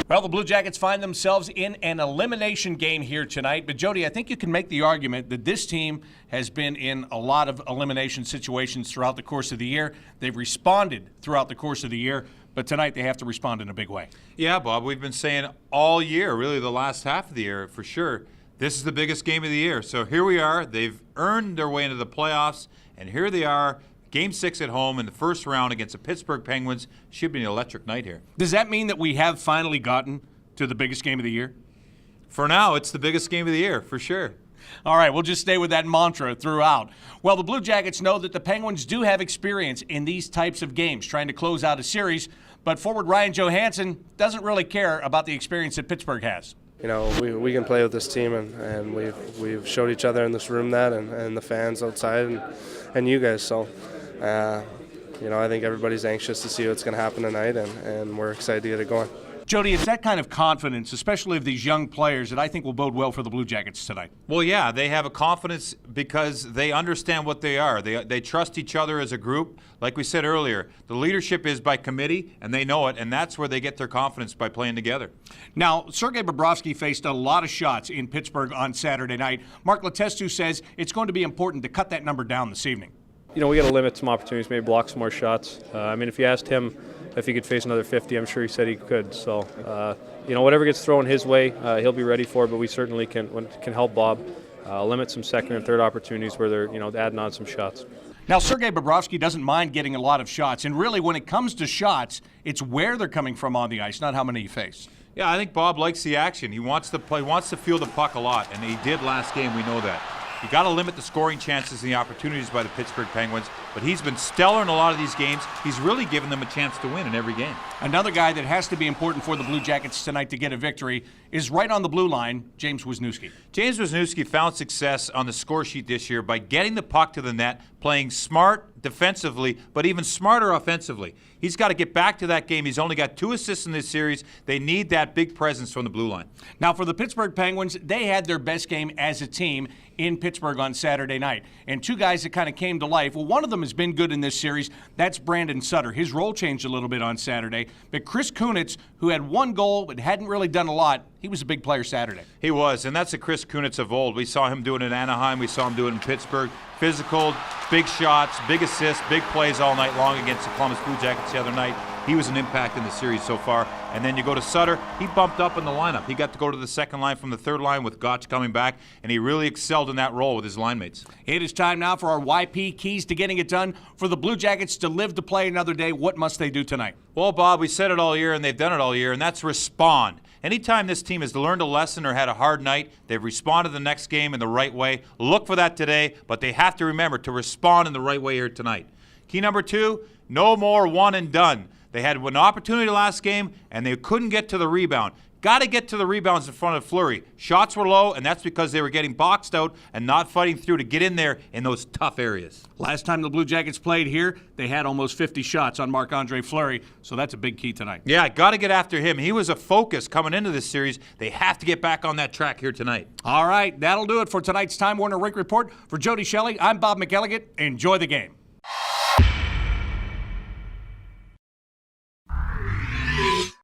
Well, the Blue Jackets find themselves in an elimination game here tonight. But, Jody, I think you can make the argument that this team has been in a lot of elimination situations throughout the course of the year. They've responded throughout the course of the year, but tonight they have to respond in a big way. Yeah, Bob, we've been saying all year, really the last half of the year for sure, this is the biggest game of the year. So here we are. They've earned their way into the playoffs, and here they are. Game 6 at home in the first round against the Pittsburgh Penguins. Should be an electric night here. Does that mean that we have finally gotten to the biggest game of the year? For now, it's the biggest game of the year, for sure. All right, we'll just stay with that mantra throughout. Well, the Blue Jackets know that the Penguins do have experience in these types of games, trying to close out a series, but forward Ryan Johansson doesn't really care about the experience that Pittsburgh has. You know, we can play with this team, and we've showed each other in this room that, and the fans outside, and you guys, so... you know, I think everybody's anxious to see what's going to happen tonight, and we're excited to get it going. Jody, it's that kind of confidence, especially of these young players, that I think will bode well for the Blue Jackets tonight. Well, yeah, they have a confidence because they understand what they are. They trust each other as a group. Like we said earlier, the leadership is by committee, and they know it, and that's where they get their confidence, by playing together. Now, Sergei Bobrovsky faced a lot of shots in Pittsburgh on Saturday night. Mark Letestu says it's going to be important to cut that number down this evening. You know, we got to limit some opportunities, maybe block some more shots. I mean, if you asked him if he could face another 50, I'm sure he said he could. So, you know, whatever gets thrown his way, he'll be ready for it, but we certainly can help Bob limit some second and third opportunities where they're, you know, adding on some shots. Now, Sergei Bobrovsky doesn't mind getting a lot of shots, and really when it comes to shots, it's where they're coming from on the ice, not how many you face. Yeah, I think Bob likes the action. He wants to play, wants to feel the puck a lot, and he did last game, we know that. You got to limit the scoring chances and the opportunities by the Pittsburgh Penguins, but he's been stellar in a lot of these games. He's really given them a chance to win in every game. Another guy that has to be important for the Blue Jackets tonight to get a victory is right on the blue line, James Wisniewski. James Wisniewski found success on the score sheet this year by getting the puck to the net, playing smart defensively, but even smarter offensively. He's got to get back to that game. He's only got 2 assists in this series. They need that big presence from the blue line. Now, for the Pittsburgh Penguins, they had their best game as a team in Pittsburgh on Saturday night. And 2 guys that kind of came to life. Well, one of them has been good in this series. That's Brandon Sutter. His role changed a little bit on Saturday. But Chris Kunitz, who had 1 goal but hadn't really done a lot, he was a big player Saturday. He was, and that's the Chris Kunitz of old. We saw him do it in Anaheim. We saw him do it in Pittsburgh. Physical, big shots, big assists, big plays all night long against the Columbus Blue Jackets the other night. He was an impact in the series so far. And then you go to Sutter, he bumped up in the lineup. He got to go to the second line from the third line with Gotch coming back, and he really excelled in that role with his line mates. It is time now for our YP keys to getting it done. For the Blue Jackets to live to play another day, what must they do tonight? Well, Bob, we said it all year, and they've done it all year, and that's respond. Anytime this team has learned a lesson or had a hard night, they've responded the next game in the right way. Look for that today, but they have to remember to respond in the right way here tonight. Key number 2, no more one and done. They had an opportunity last game, and they couldn't get to the rebound. Got to get to the rebounds in front of Fleury. Shots were low, and that's because they were getting boxed out and not fighting through to get in there in those tough areas. Last time the Blue Jackets played here, they had almost 50 shots on Marc-Andre Fleury, so that's a big key tonight. Yeah, got to get after him. He was a focus coming into this series. They have to get back on that track here tonight. All right, that'll do it for tonight's Time Warner Rink Report. For Jody, Shelley, I'm Bob McElligott. Enjoy the game.